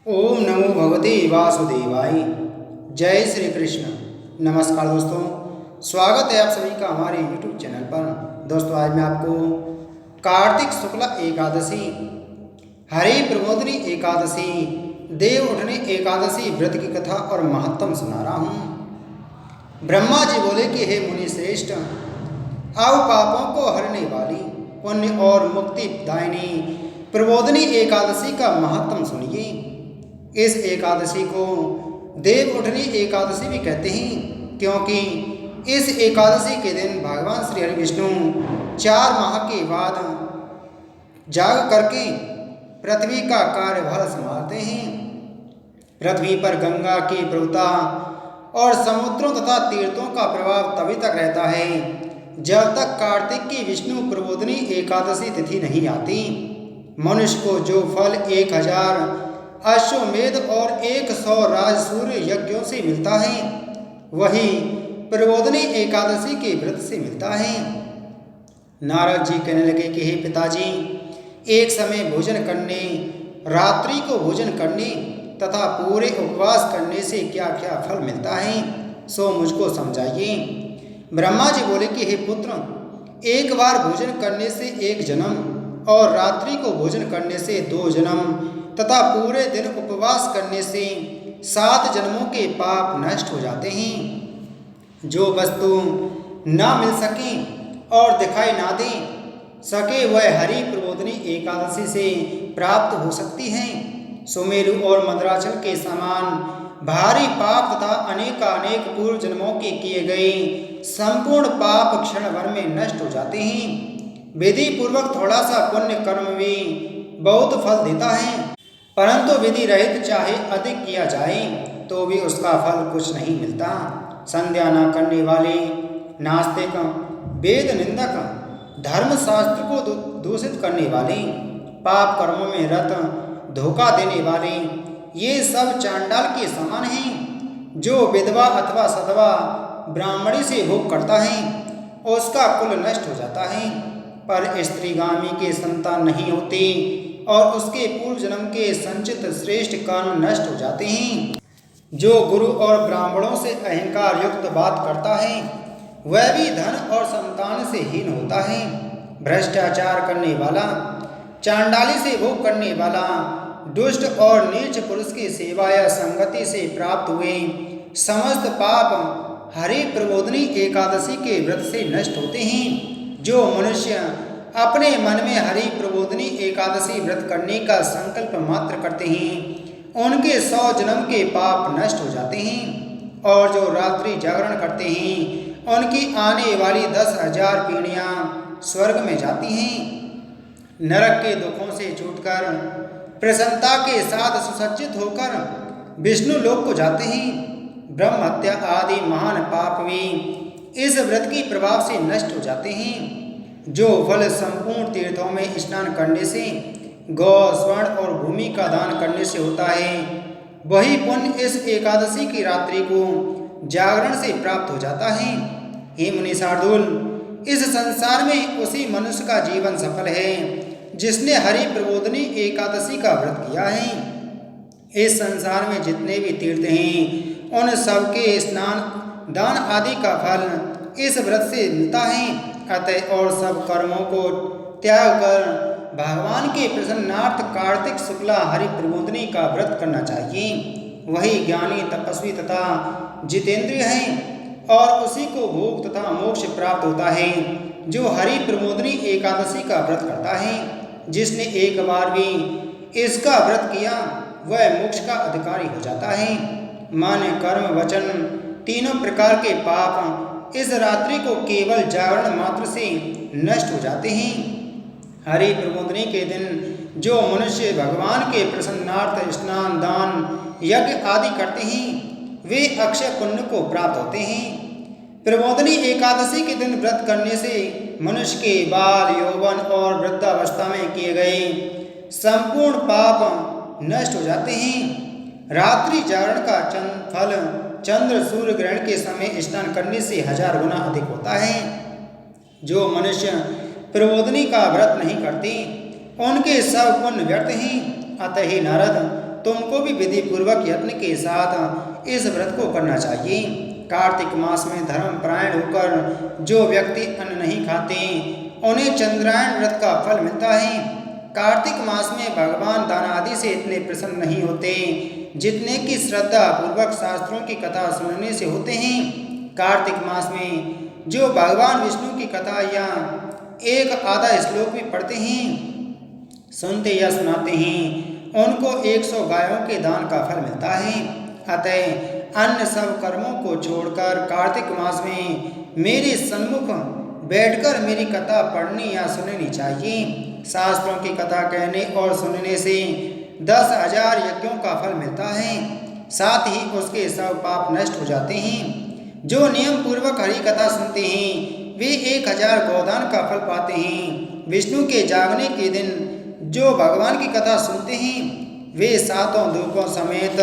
ओम नमो भगवते वासुदेवाय। जय श्री कृष्ण। नमस्कार दोस्तों, स्वागत है आप सभी का हमारे YouTube चैनल पर। दोस्तों, आज मैं आपको कार्तिक शुक्ल एकादशी, हरि प्रबोधिनी एकादशी, देव उठनी एकादशी व्रत की कथा और महत्व सुना रहा हूँ। ब्रह्मा जी बोले कि हे मुनि श्रेष्ठ, आओ पापों को हरने वाली, पुण्य और मुक्ति दायिनी प्रबोधिनी एकादशी का महत्व सुनिए। इस एकादशी को देव उठनी एकादशी भी कहते हैं, क्योंकि इस एकादशी के दिन भगवान श्री हरि विष्णु 4 माह के बाद जाग करके पृथ्वी का कार्यभार संभालते हैं। पृथ्वी पर गंगा की प्रभुता और समुद्रों तथा तीर्थों का प्रभाव तभी तक रहता है जब तक कार्तिक की विष्णु प्रबोधिनी एकादशी तिथि नहीं आती। मनुष्य को जो फल 1000 अश्वमेध और 100 राजसूय यज्ञों से मिलता है, वही प्रबोधिनी एकादशी के व्रत से मिलता है। नारद जी कहने लगे कि हे पिताजी, एक समय भोजन करने, रात्रि को भोजन करने तथा पूरे उपवास करने से क्या क्या फल मिलता है, सो मुझको समझाइए। ब्रह्मा जी बोले कि हे पुत्र, एक बार भोजन करने से 1 जन्म और रात्रि को भोजन करने से 2 जन्म तथा पूरे दिन उपवास करने से 7 जन्मों के पाप नष्ट हो जाते हैं। जो वस्तु ना मिल सके और दिखाई ना दे सके वह हरि प्रबोधिनी एकादशी से प्राप्त हो सकती है। सुमेरु और मद्राचल के समान भारी पाप तथा अनेक पूर्व जन्मों के किए गए संपूर्ण पाप क्षण भर में नष्ट हो जाते हैं। विधि पूर्वक थोड़ा सा पुण्य कर्म भी बहुत फल देता है, परंतु विधि रहित चाहे अधिक किया जाए तो भी उसका फल कुछ नहीं मिलता। संध्या न करने वाले, नास्तिक, वेद निंदक, धर्मशास्त्र को दूषित करने वाले, पाप कर्मों में रत, धोखा देने वाले, ये सब चांडाल के समान हैं। जो विधवा अथवा सधवा ब्राह्मणी से भोग करता है उसका कुल नष्ट हो जाता है, पर स्त्रीगामी के संतान नहीं होते और उसके पूर्व जन्म के संचित श्रेष्ठ कर्म नष्ट हो जाते हैं। जो गुरु और ब्राह्मणों से अहंकार युक्त बात करता है वह भी धन और संतान से हीन होता है। भ्रष्टाचार करने वाला, चांडाली से भोग करने वाला, दुष्ट और नीच पुरुष की सेवा या संगति से प्राप्त हुए समस्त पाप हरि प्रबोधिनी एकादशी के व्रत से नष्ट होते हैं। जो मनुष्य अपने मन में हरि प्रबोधिनी एकादशी व्रत करने का संकल्प मात्र करते हैं उनके 100 जन्म के पाप नष्ट हो जाते हैं, और जो रात्रि जागरण करते हैं उनकी आने वाली 10,000 पीढ़ियां स्वर्ग में जाती हैं। नरक के दुखों से छूटकर प्रसन्नता के साथ सुसज्जित होकर विष्णु लोक को जाते हैं। ब्रह्म हत्या आदि महान पाप भी इस व्रत के प्रभाव से नष्ट हो जाते हैं। जो फल संपूर्ण तीर्थों में स्नान करने से, गौ, स्वर्ण और भूमि का दान करने से होता है, वही पुण्य इस एकादशी की रात्रि को जागरण से प्राप्त हो जाता है। हे मुनि शार्दूल, इस संसार में उसी मनुष्य का जीवन सफल है जिसने हरि प्रबोधिनी एकादशी का व्रत किया है। इस संसार में जितने भी तीर्थ हैं उन सबके स्नान, दान आदि का फल इस व्रत से मिलता है। अतः और सब कर्मों को त्याग कर भगवान के प्रसन्नार्थ कार्तिक शुक्ला हरि प्रबोधिनी का व्रत करना चाहिए। वही ज्ञानी, तपस्वी तथा जितेंद्रिय है और उसी को भोग तथा मोक्ष प्राप्त होता है जो हरि प्रबोधिनी एकादशी का व्रत करता है। जिसने एक बार भी इसका व्रत किया वह मोक्ष का अधिकारी हो जाता है। मन, कर्म, वचन तीनों प्रकार के पाप इस रात्रि को केवल जागरण मात्र से नष्ट हो जाते हैं। हरि प्रबोधिनी के दिन जो मनुष्य भगवान के प्रसन्नार्थ स्नान, दान, यज्ञ आदि करते हैं वे अक्षय पुण्य को प्राप्त होते हैं। प्रबोधिनी एकादशी के दिन व्रत करने से मनुष्य के बाल, यौवन और वृद्धावस्था में किए गए संपूर्ण पाप नष्ट हो जाते हैं। रात्रि जागरण का फल चंद्र सूर्य ग्रहण के समय स्नान करने से 1000 गुना अधिक होता है। जो मनुष्य प्रबोधिनी का व्रत नहीं करते उनके सब पुण्य व्यर्थ हैं। अतः हे नारद, तुमको भी विधि पूर्वक यत्न के साथ इस व्रत को करना चाहिए। कार्तिक मास में धर्म परायण होकर जो व्यक्ति अन्न नहीं खाते उन्हें चंद्रायण व्रत का फल मिलता है। कार्तिक मास में भगवान दान आदि से इतने प्रसन्न नहीं होते जितने की श्रद्धा पूर्वक शास्त्रों की कथा सुनने से होते हैं। कार्तिक मास में जो भगवान विष्णु की कथा या एक आधा श्लोक भी पढ़ते हैं, सुनते या सुनाते हैं, उनको 100 गायों के दान का फल मिलता है। अतः अन्य सब कर्मों को छोड़कर कार्तिक मास में मेरे सन्मुख बैठकर मेरी कथा पढ़नी या सुननी चाहिए। शास्त्रों की कथा कहने और सुनने से 10,000 यज्ञों का फल मिलता है, साथ ही उसके सब पाप नष्ट हो जाते हैं। जो नियम पूर्वक हरि कथा सुनते हैं वे 1000 गोदान का फल पाते हैं। विष्णु के जागने के दिन जो भगवान की कथा सुनते हैं वे 7 दूपों समेत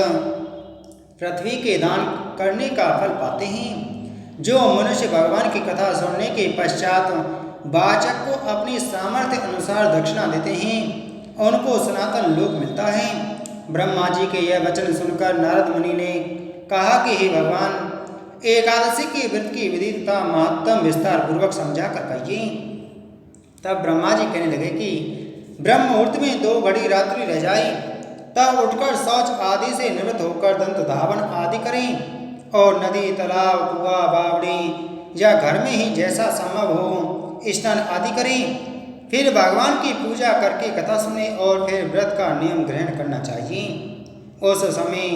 पृथ्वी के दान करने का फल पाते हैं। जो मनुष्य भगवान की कथा सुनने के पश्चात वाचक को अपनी सामर्थ्य अनुसार दक्षिणा देते हैं उनको सनातन लोक मिलता है। ब्रह्मा जी के यह वचन सुनकर नारद मुनि ने कहा कि हे भगवान, एकादशी के व्रत की विधि तथा महत्तम विस्तार पूर्वक समझा कर कहिए। तब ब्रह्मा जी कहने लगे कि ब्रह्म मुहूर्त में 2 घड़ी रात्रि रह जाए, तब उठकर शौच आदि से निवृत्त होकर दंत धावन आदि करें और नदी, तालाब, कुआं, बावड़ी या घर में ही जैसा संभव हो स्नान आदि करें। फिर भगवान की पूजा करके कथा सुने और फिर व्रत का नियम ग्रहण करना चाहिए। उस समय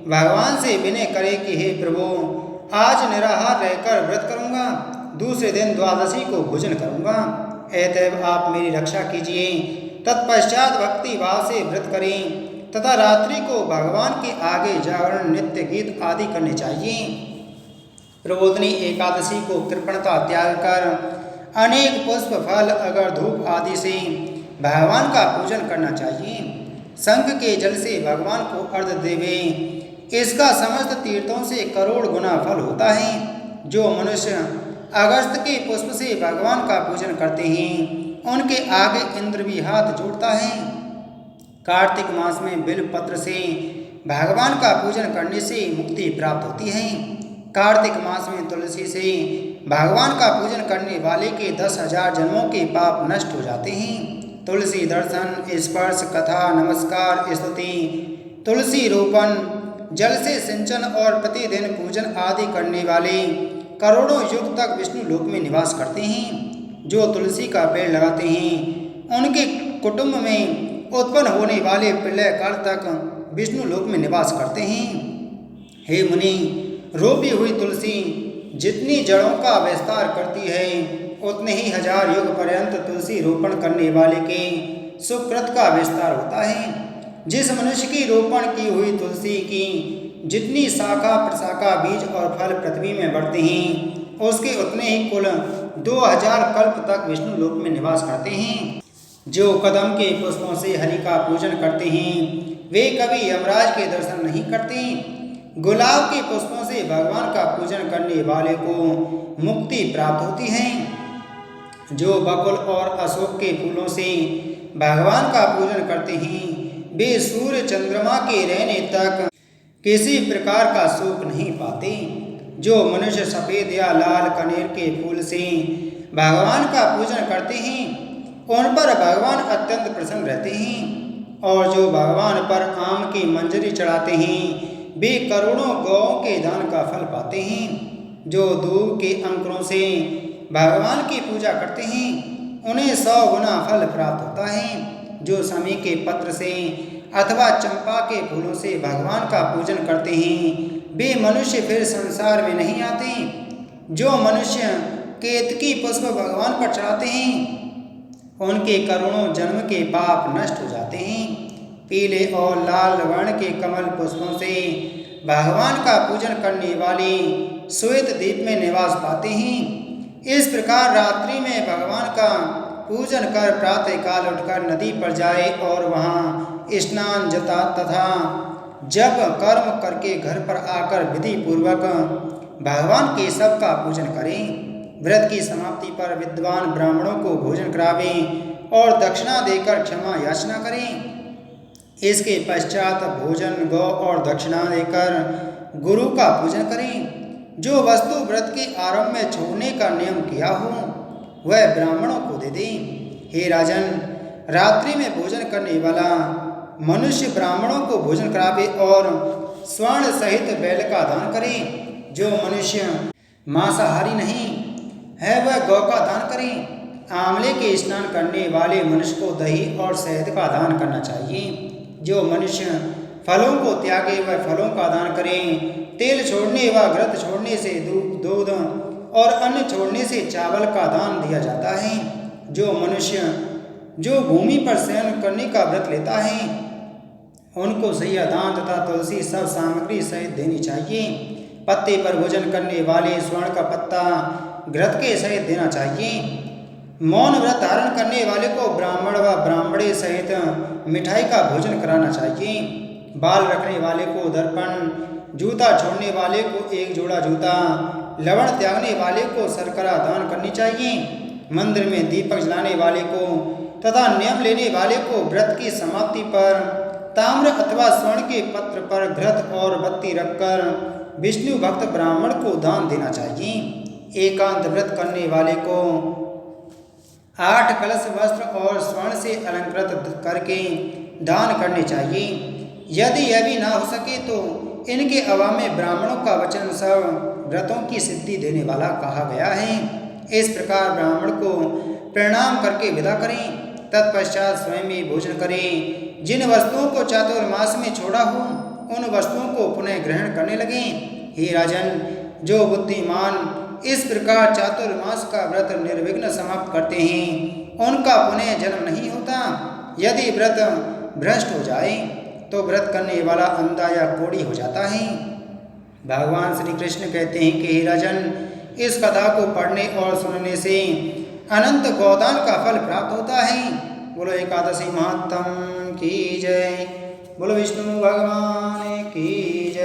भगवान से विनय करे कि हे प्रभु, आज निराहार रहकर व्रत करूंगा, दूसरे दिन द्वादशी को भोजन करूंगा, अतएव आप मेरी रक्षा कीजिए। तत्पश्चात भक्ति भाव से व्रत करें तथा रात्रि को भगवान के आगे जागरण, नृत्य, गीत आदि करने चाहिए। प्रबोधनी एकादशी को कृपणता त्याग कर अनेक पुष्प, फल, अगर, धूप आदि से भगवान का पूजन करना चाहिए। शंख के जल से भगवान को अर्घ देवे, इसका समस्त तीर्थों से करोड़ गुना फल होता है। जो मनुष्य अगस्त के पुष्प से भगवान का पूजन करते हैं उनके आगे इंद्र भी हाथ जोड़ता है। कार्तिक मास में बिल पत्र से भगवान का पूजन करने से मुक्ति प्राप्त होती है। कार्तिक मास में तुलसी से भगवान का पूजन करने वाले के 10,000 जन्मों के पाप नष्ट हो जाते हैं। तुलसी दर्शन, स्पर्श, कथा, नमस्कार, स्तुति, तुलसी रोपण, जल से सिंचन और प्रतिदिन पूजन आदि करने वाले करोड़ों युग तक विष्णु लोक में निवास करते हैं। जो तुलसी का पेड़ लगाते हैं उनके कुटुंब में उत्पन्न होने वाले प्रलय काल तक विष्णु लोक में निवास करते हैं। हे मुनि, रोपी हुई तुलसी जितनी जड़ों का विस्तार करती है उतने ही 1000 युग पर्यंत तुलसी रोपण करने वाले के सुकृत का विस्तार होता है। जिस मनुष्य की रोपण की हुई तुलसी की जितनी शाखा, प्रशाखा, बीज और फल पृथ्वी में बढ़ते हैं उसके उतने ही कुल 2000 कल्प तक विष्णु लोक में निवास करते हैं। जो कदम के पुष्पों से हरि का पूजन करते हैं वे कभी यमराज के दर्शन नहीं करते। गुलाब के पुष्पों से भगवान का पूजन करने वाले को मुक्ति प्राप्त होती है। जो बकुल और अशोक के फूलों से भगवान का पूजन करते हैं वे सूर्य चंद्रमा के रहने तक किसी प्रकार का शोक नहीं पाते। जो मनुष्य सफ़ेद या लाल कनेर के फूल से भगवान का पूजन करते हैं उन पर भगवान अत्यंत प्रसन्न रहते हैं। और जो भगवान पर आम की मंजरी चढ़ाते हैं वे करोड़ों गौओं के दान का फल पाते हैं। जो दूब के अंकुरों से भगवान की पूजा करते हैं उन्हें 100 गुना फल प्राप्त होता है। जो समी के पत्र से अथवा चंपा के फूलों से भगवान का पूजन करते हैं वे मनुष्य फिर संसार में नहीं आते। जो मनुष्य केतकी पुष्प भगवान पर चढ़ाते हैं उनके करोड़ों जन्म के पाप नष्ट हो जाते हैं। पीले और लाल वर्ण के कमल पुष्पों से भगवान का पूजन करने वाले श्वेत द्वीप में निवास पाते हैं। इस प्रकार रात्रि में भगवान का पूजन कर प्रातः काल उठकर नदी पर जाए और वहाँ स्नान, जता तथा जप कर्म करके घर पर आकर विधि पूर्वक भगवान के सब का पूजन करें। व्रत की समाप्ति पर विद्वान ब्राह्मणों को भोजन करावें और दक्षिणा देकर क्षमा याचना करें। इसके पश्चात भोजन, गौ और दक्षिणा देकर गुरु का पूजन करें। जो वस्तु व्रत के आरंभ में छोड़ने का नियम किया हो वह ब्राह्मणों को दे दें। हे राजन, रात्रि में भोजन करने वाला मनुष्य ब्राह्मणों को भोजन करावे और स्वर्ण सहित बैल का दान करे। जो मनुष्य मांसाहारी नहीं है वह गौ का दान करे। आंवले के स्नान करने वाले मनुष्य को दही और शहद का दान करना चाहिए। जो मनुष्य फलों को त्यागे वह फलों का दान करें। तेल छोड़ने व घृत छोड़ने से दूध और अन्न छोड़ने से चावल का दान दिया जाता है। जो मनुष्य जो भूमि पर शयन करने का व्रत लेता है उनको सैया, दान तथा तुलसी सब सामग्री सहित देनी चाहिए। पत्ते पर भोजन करने वाले स्वर्ण का पत्ता घृत के सहित देना चाहिए। मौन व्रत धारण करने वाले को ब्राह्मण व ब्राह्मणे सहित मिठाई का भोजन कराना चाहिए। बाल रखने वाले को दर्पण, जूता छोड़ने वाले को एक जोड़ा जूता, लवण त्यागने वाले को शर्करा दान करनी चाहिए। मंदिर में दीपक जलाने वाले को तथा नियम लेने वाले को व्रत की समाप्ति पर ताम्र अथवा स्वर्ण के पत्र पर घृत और बत्ती रखकर विष्णु भक्त ब्राह्मण को दान देना चाहिए। एकांत व्रत करने वाले को 8 कलश वस्त्र और स्वर्ण से अलंकृत करके दान करने चाहिए। यदि यह भी ना हो सके तो इनके अभाव में ब्राह्मणों का वचन सब व्रतों की सिद्धि देने वाला कहा गया है। इस प्रकार ब्राह्मण को प्रणाम करके विदा करें। तत्पश्चात स्वयं ही भोजन करें। जिन वस्तुओं को चातुर्मास में छोड़ा हो उन वस्तुओं को पुनः ग्रहण करने लगें। हे राजन, जो बुद्धिमान इस प्रकार चातुर्मास का व्रत निर्विघ्न समाप्त करते हैं उनका पुनः जन्म नहीं होता। यदि व्रत भ्रष्ट हो जाए तो व्रत करने वाला अंधा या कोढ़ी हो जाता है। भगवान श्री कृष्ण कहते हैं कि हे राजन, इस कथा को पढ़ने और सुनने से अनंत गोदान का फल प्राप्त होता है। बोलो एकादशी महात्म की जय। बोलो विष्णु भगवान की जय।